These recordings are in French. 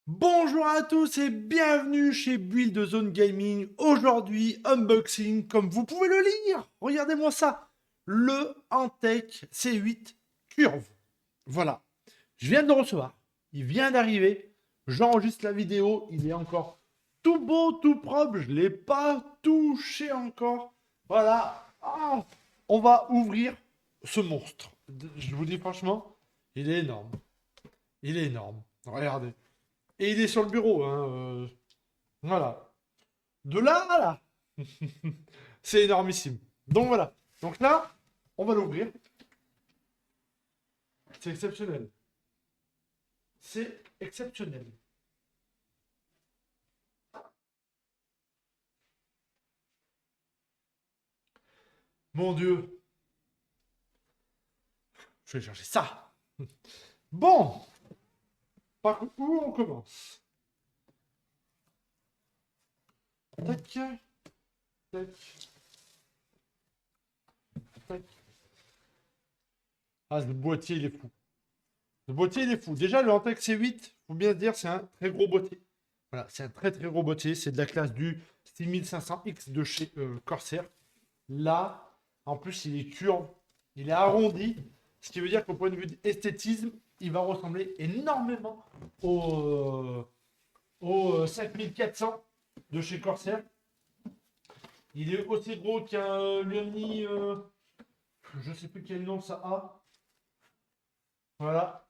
Bonjour à tous et bienvenue chez Build Zone Gaming. Aujourd'hui, unboxing, comme vous pouvez le lire. Regardez-moi ça. Le Antec C8 Curve. Voilà. Je viens de le recevoir. Il vient d'arriver. J'enregistre la vidéo. Il est encore tout beau, tout propre. Je ne l'ai pas touché encore. Voilà. Ah, on va ouvrir ce monstre. Je vous dis franchement, il est énorme. Il est énorme. Regardez. Et il est sur le bureau, hein. Voilà. De là à là. C'est énormissime. Donc voilà. Donc là, on va l'ouvrir. C'est exceptionnel. C'est exceptionnel. Mon Dieu. Je vais chercher ça. Bon. Par où on commence? Tac. Tac. Tac. Ah, ce boîtier, il est fou. Ce boîtier, il est fou. Déjà, le Antec C8, faut bien se dire, c'est un très gros boîtier. Voilà, c'est un très très gros boîtier. C'est de la classe du 6500X de chez Corsair. Là, en plus, il est curve, il est arrondi, ce qui veut dire qu'au point de vue d'esthétisme, il va ressembler énormément au 5400 de chez Corsair. Il est aussi gros qu'un Lumni, je ne sais plus quel nom ça a. Voilà.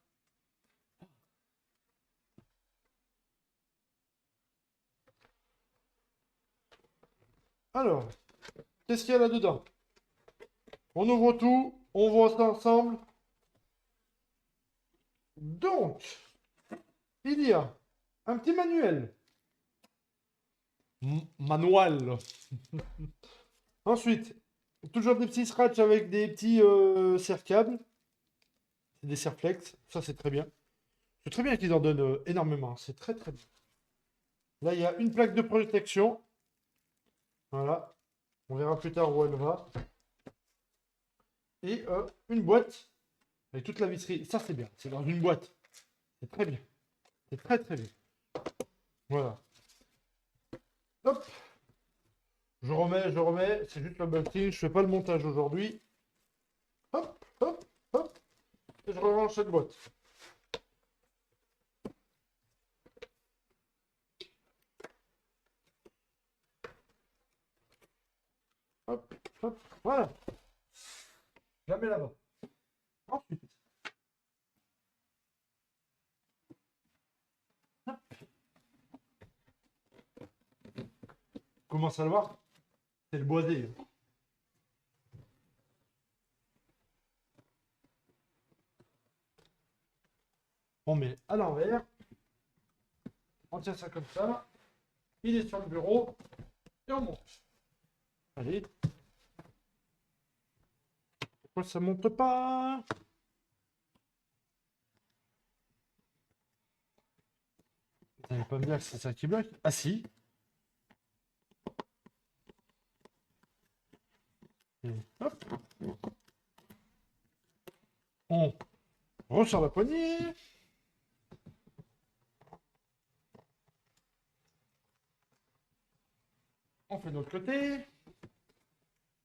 Alors, qu'est-ce qu'il y a là-dedans? On ouvre tout, on voit ça ensemble. Donc, il y a un petit manuel. Manuel. Ensuite, toujours des petits scratchs avec des petits serre-câbles. C'est des serre-flex. Ça, c'est très bien. C'est très bien qu'ils en donnent énormément. C'est très, très bien. Là, il y a une plaque de protection. Voilà. On verra plus tard où elle va. Et une boîte avec toute la visserie. Ça, c'est bien. C'est dans une boîte. C'est très bien. C'est très, très bien. Voilà. Hop. Je remets, je remets. C'est juste le l'unboxing. Je fais pas le montage aujourd'hui. Hop, hop, hop. Et je rerange cette boîte. Hop, hop. Voilà. Je la mets là-bas. Ensuite. Commence à le voir. C'est le boisé. On met à l'envers. On tient ça comme ça. Il est sur le bureau. Et on monte. Allez. Pourquoi ça monte pas? Vous n'allez pas me dire que c'est ça qui bloque? Ah si. Et hop. On ressort la poignée. On fait de l'autre côté.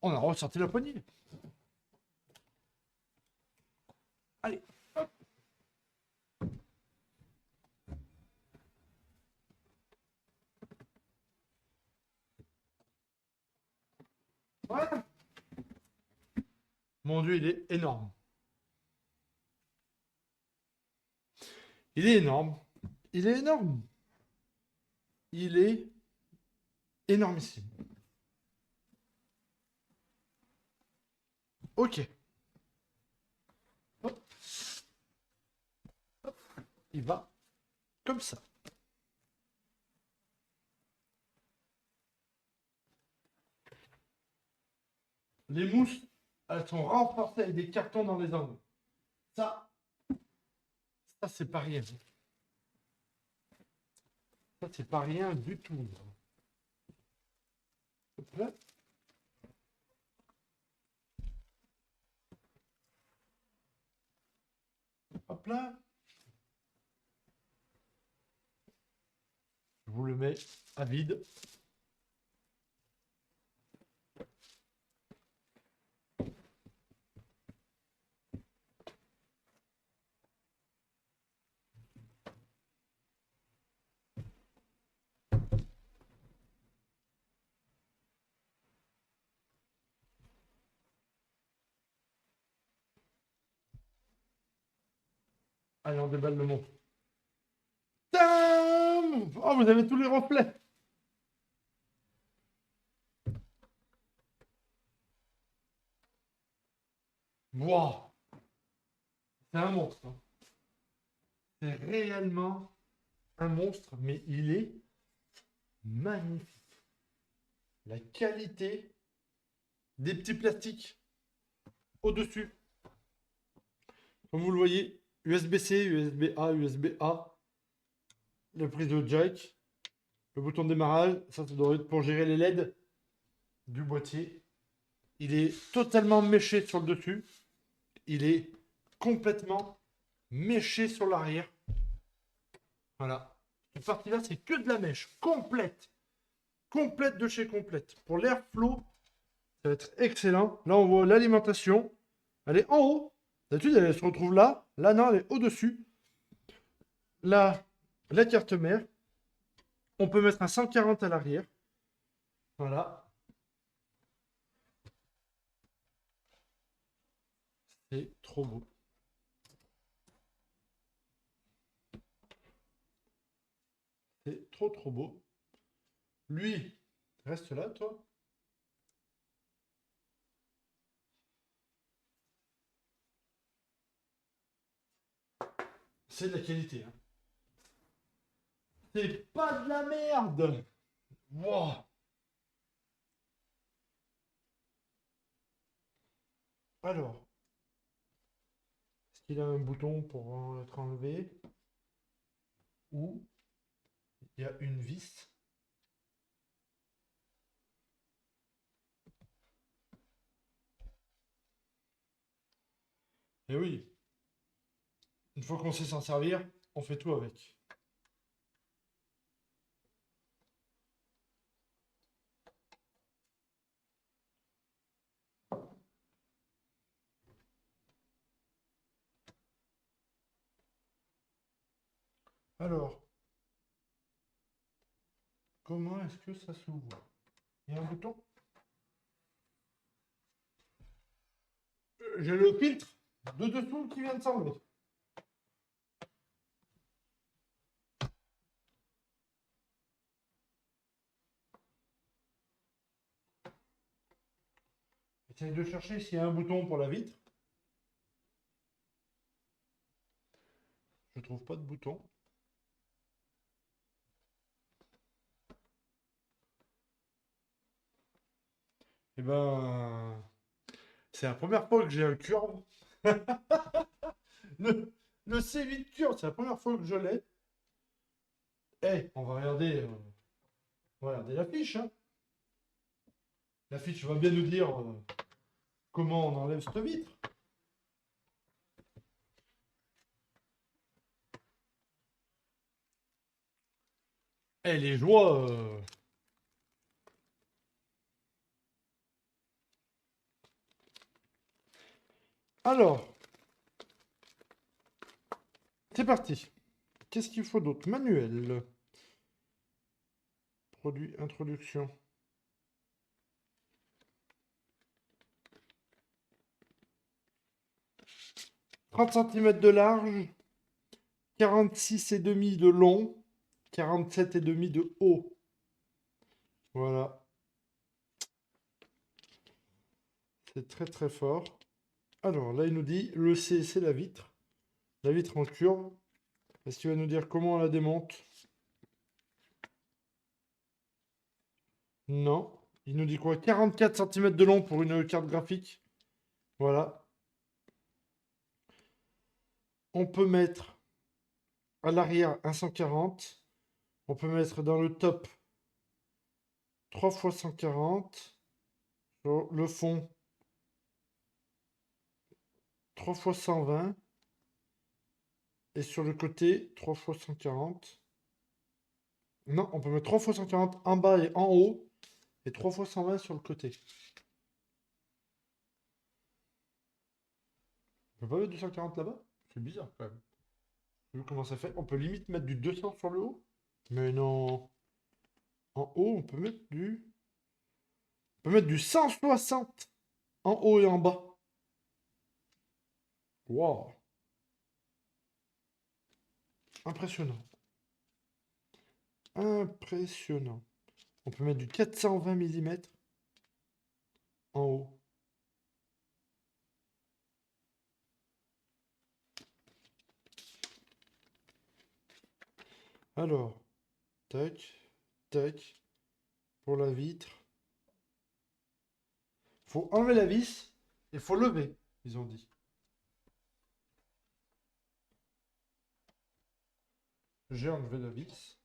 On a ressorti la poignée. Allez. Hop. Voilà. Mon Dieu, il est énorme. Il est énorme. Il est énorme. Il est énormissime. Ok. Hop. Hop. Il va comme ça. Les mousses, elles sont renforcées avec des cartons dans les angles. Ça, ça c'est pas rien. Ça, c'est pas rien du tout. Hop là. Hop là. met à vide. Allez, on déballe le mot. Tadam! Oh, vous avez tous les reflets. Wow! C'est un monstre, hein. C'est réellement un monstre, mais il est magnifique. La qualité des petits plastiques au-dessus. Comme vous le voyez, USB-C, USB-A, USB-A, la prise de jack, le bouton de démarrage, ça doit être pour gérer les LED du boîtier. Il est totalement méché sur le dessus. Il est complètement méché sur l'arrière. Voilà. Cette partie-là, c'est que de la mèche complète. Complète de chez complète. Pour l'airflow, ça va être excellent. Là, on voit l'alimentation. Elle est en haut. D'habitude, elle se retrouve là. Là, non, elle est au-dessus. Là, la carte mère. On peut mettre un 140 à l'arrière. Voilà. C'est trop beau. C'est trop, trop beau. Lui, reste là, toi. C'est de la qualité, hein. C'est pas de la merde. Wow. Alors, est-ce qu'il a un bouton pour être enlevé? Ou il y a une vis? Eh oui, une fois qu'on sait s'en servir, on fait tout avec. Alors, comment est-ce que ça s'ouvre? Il y a un bouton? J'ai le filtre de dessous qui vient de s'enlever. Essaye de chercher s'il y a un bouton pour la vitre. Je trouve pas de bouton. Eh ben, c'est la première fois que j'ai un curve. Le C8 curve, c'est la première fois que je l'ai. Eh, on va regarder l'affiche, hein. L'affiche va bien nous dire comment on enlève cette vitre. Eh, les joies. Alors, c'est parti. Qu'est-ce qu'il faut d'autre? Manuel. Produit, introduction. 30 cm de large, 46,5 de long, 47,5 de haut. Voilà. C'est très très fort. Alors là, il nous dit le C, c'est la vitre. La vitre en curve. Est-ce qu'il va nous dire comment on la démonte? Non. Il nous dit quoi? 44 cm de long pour une carte graphique. Voilà. On peut mettre à l'arrière un 140. On peut mettre dans le top 3 fois 140. Sur le fond 3 fois 120. Et sur le côté 3 fois 140. Non, on peut mettre 3 fois 140 en bas et en haut, et 3 fois 120 sur le côté. On peut pas mettre du 140 là-bas? C'est bizarre quand même. Vu comment ça fait, on peut limite mettre du 200 sur le haut. Mais non. En haut, on peut mettre du 160 en haut et en bas. Waouh. Impressionnant. Impressionnant. On peut mettre du 420 mm en haut. Alors, tac, tac, pour la vitre. Faut enlever la vis et faut lever, ils ont dit. J'ai enlevé la vis.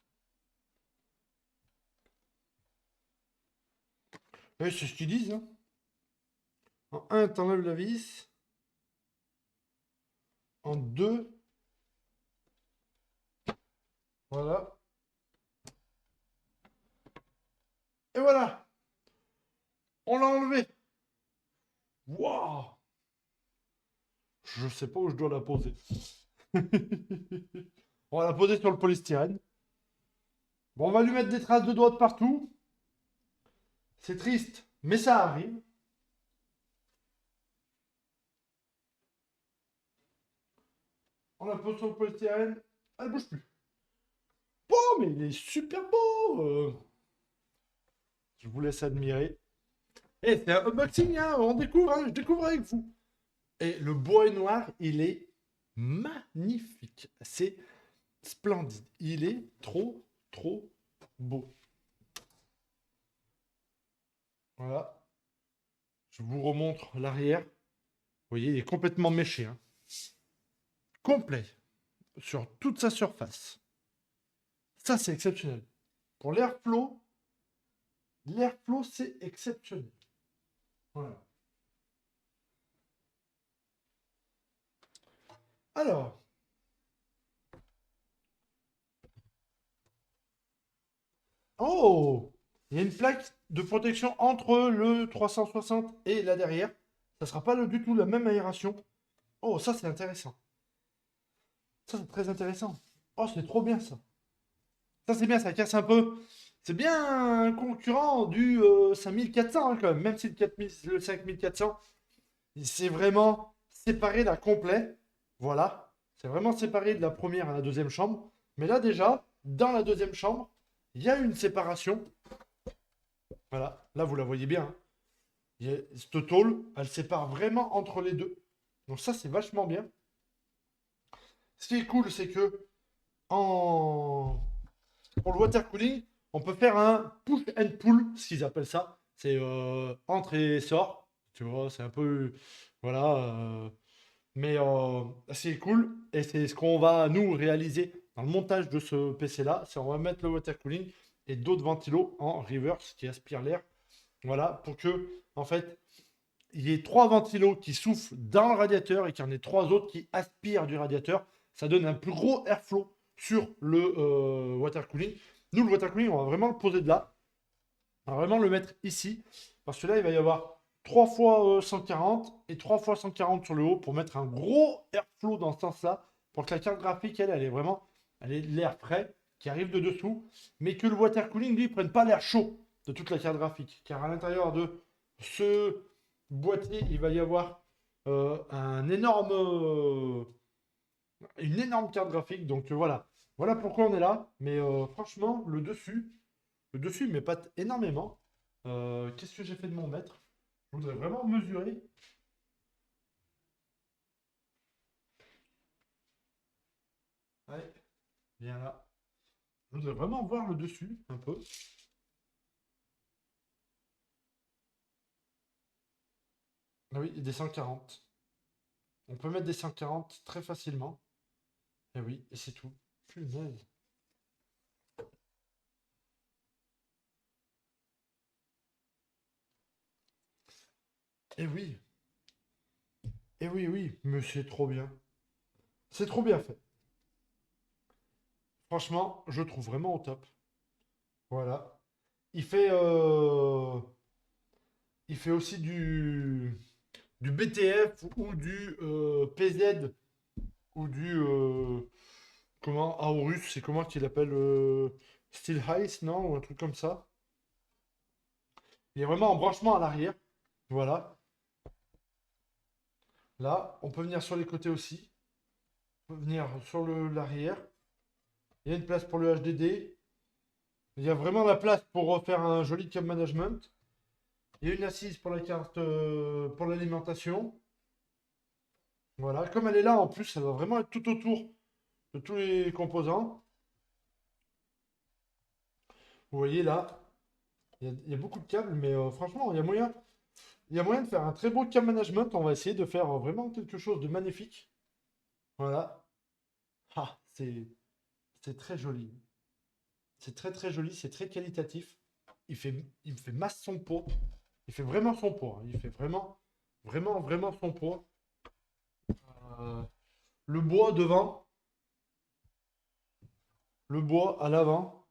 Oui, c'est ce qu'ils disent, hein. En un, t'enlèves la vis. En deux, voilà. Et voilà, on l'a enlevé. Waouh! Je sais pas où je dois la poser. On va la poser sur le polystyrène. Bon, on va lui mettre des traces de doigts de partout. C'est triste, mais ça arrive. On la pose sur le polystyrène. Elle bouge plus. Oh, mais il est super beau! Je vous laisse admirer. Et c'est un unboxing, hein, on découvre, hein, je découvre avec vous. Et le bois et noir, il est magnifique. C'est splendide. Il est trop, trop beau. Voilà. Je vous remontre l'arrière. Vous voyez, il est complètement méché, hein. Complet. Sur toute sa surface. Ça, c'est exceptionnel. Pour l'airflow, c'est exceptionnel. Voilà. Alors, oh! Il y a une plaque de protection entre le 360 et la derrière. Ça sera pas du tout la même aération. Oh, ça, c'est intéressant. Ça, c'est très intéressant. Oh, c'est trop bien, ça. Ça, c'est bien, ça casse un peu. C'est bien un concurrent du 5400, hein, quand même. Même si le 4000, le 5400, c'est vraiment séparé d'un complet. Voilà. C'est vraiment séparé de la première à la deuxième chambre. Mais là, déjà, dans la deuxième chambre, il y a une séparation. Voilà. Là, vous la voyez bien, hein. Cette tôle, elle sépare vraiment entre les deux. Donc ça, c'est vachement bien. Ce qui est cool, c'est que en... pour le water cooling, on peut faire un push and pull, ce qu'ils appellent ça. C'est entre et sort. Tu vois, c'est un peu... Voilà. Mais c'est cool. Et c'est ce qu'on va, nous, réaliser dans le montage de ce PC-là. C'est on va mettre le water cooling et d'autres ventilos en reverse qui aspirent l'air. Voilà, pour que, en fait, il y ait trois ventilos qui soufflent dans le radiateur et qu'il y en ait trois autres qui aspirent du radiateur. Ça donne un plus gros airflow sur le water cooling. Nous, le water cooling, on va vraiment le poser de là. On va vraiment le mettre ici. Parce que là, il va y avoir 3 fois 140 et 3 fois 140 sur le haut pour mettre un gros airflow dans ce sens-là. Pour que la carte graphique, elle est vraiment, elle est l'air frais qui arrive de dessous. Mais que le water cooling, lui, ne prenne pas l'air chaud de toute la carte graphique. Car à l'intérieur de ce boîtier, il va y avoir une énorme carte graphique. Donc voilà. Voilà pourquoi on est là. Mais franchement, le dessus m'épate énormément. Qu'est-ce que j'ai fait de mon mètre? Je voudrais vraiment mesurer. Ouais, bien là. Je voudrais vraiment voir le dessus un peu. Ah oui, des 140. On peut mettre des 140 très facilement. Et oui, et c'est tout. Punaise. Et oui, et oui, oui, mais c'est trop bien. C'est trop bien fait. Franchement, je trouve vraiment au top. Voilà. Il fait, il fait aussi du BTF ou du PZ ou du comment Aorus, c'est comment qu'il appelle Steel Ice, non? Ou un truc comme ça. Il est vraiment en branchement à l'arrière. Voilà. Là, on peut venir sur les côtés aussi. On peut venir sur l'arrière. Il y a une place pour le HDD. Il y a vraiment la place pour faire un joli cam management. Il y a une assise pour la carte pour l'alimentation. Voilà. Comme elle est là, en plus, ça va vraiment être tout autour de tous les composants. Vous voyez là, il y a beaucoup de câbles, mais franchement, il y a moyen de faire un très beau cam management. On va essayer de faire vraiment quelque chose de magnifique. Voilà. Ah, c'est très joli. C'est très très joli, c'est très qualitatif. Il me fait masse son pot. Il fait vraiment son pot, hein. Il fait vraiment son pot. Euh, le bois devant, le bois à l'avant,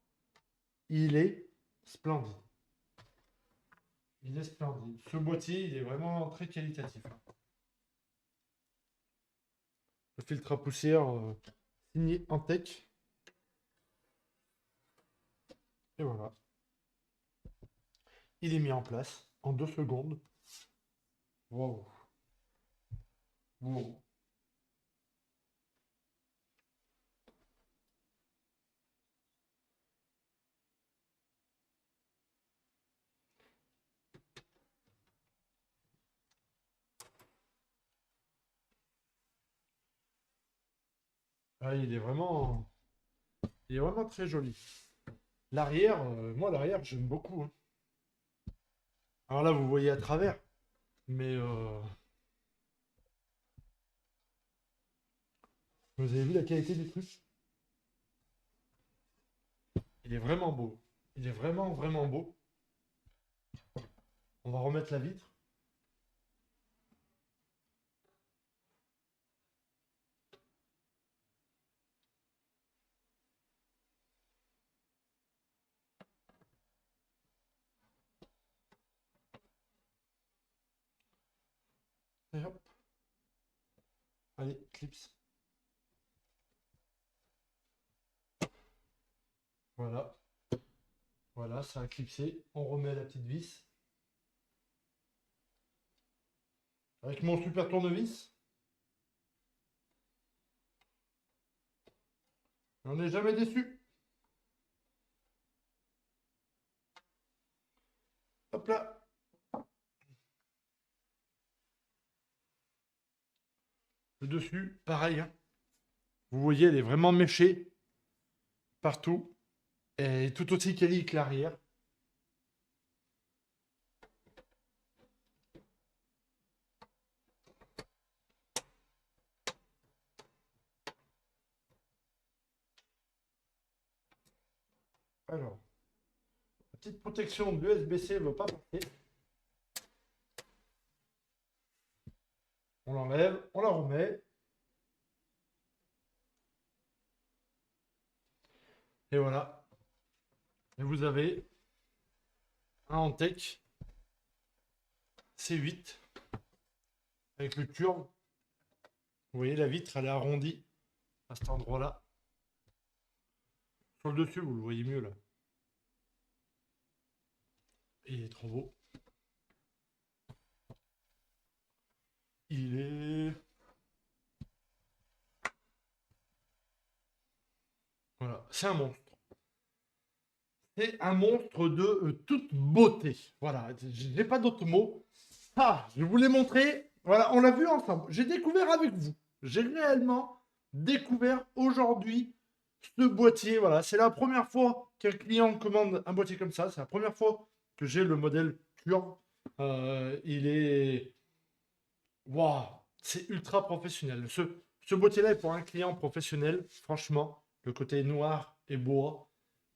il est splendide. Il est splendide. Ce boîtier, il est vraiment très qualitatif, hein. Le filtre à poussière signé Antec. Et voilà. Il est mis en place en 2 secondes. Wow. Wow. Ah, il est vraiment très joli. L'arrière, moi l'arrière, j'aime beaucoup, hein. Alors là, vous voyez à travers, mais vous avez vu la qualité du truc? Il est vraiment beau. Il est vraiment beau. On va remettre la vitre. Et hop. Allez, clips. Voilà. Voilà, ça a clipsé. On remet la petite vis. Avec mon super tournevis. On n'est jamais déçu. Hop là. Le dessus, pareil, hein. Vous voyez, elle est vraiment méchée partout. Et tout aussi quali que l'arrière. Alors, la petite protection de l'USB-C ne veut pas passer. On l'enlève, on la remet. Et voilà. Et vous avez un Antec C8 avec le curve. Vous voyez, la vitre, elle est arrondie à cet endroit-là. Sur le dessus, vous le voyez mieux là. Il est trop beau. Il est... Voilà, c'est un monstre. C'est un monstre de toute beauté. Voilà, j'ai pas d'autres mots. Ah, je vous l'ai montré. Voilà, on l'a vu ensemble. J'ai découvert avec vous. J'ai réellement découvert aujourd'hui ce boîtier. Voilà, c'est la première fois qu'un client commande un boîtier comme ça. C'est la première fois que j'ai le modèle Curve. Il est... Waouh, c'est ultra professionnel. Ce boîtier-là est pour un client professionnel. Franchement, le côté noir et bois,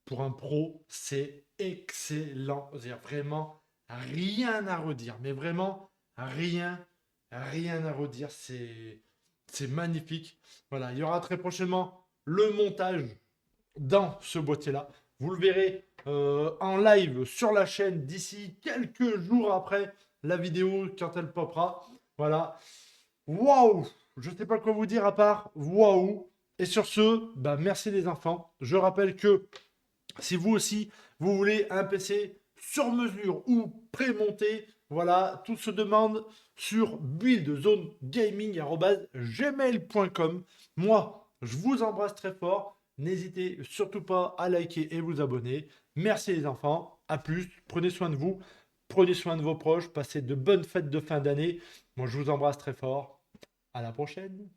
pour un pro, c'est excellent. C'est vraiment rien à redire. Mais vraiment, rien à redire. C'est magnifique. Voilà, il y aura très prochainement le montage dans ce boîtier-là. Vous le verrez en live sur la chaîne d'ici quelques jours après la vidéo quand elle popera. Voilà. Waouh! Je sais pas quoi vous dire à part waouh! Et sur ce, bah merci les enfants. Je rappelle que si vous aussi, vous voulez un PC sur mesure ou pré-monté, voilà, tout se demande sur buildzonegaming@gmail.com. Moi, je vous embrasse très fort. N'hésitez surtout pas à liker et vous abonner. Merci les enfants. À plus. Prenez soin de vous. Prenez soin de vos proches. Passez de bonnes fêtes de fin d'année. Moi, je vous embrasse très fort. À la prochaine.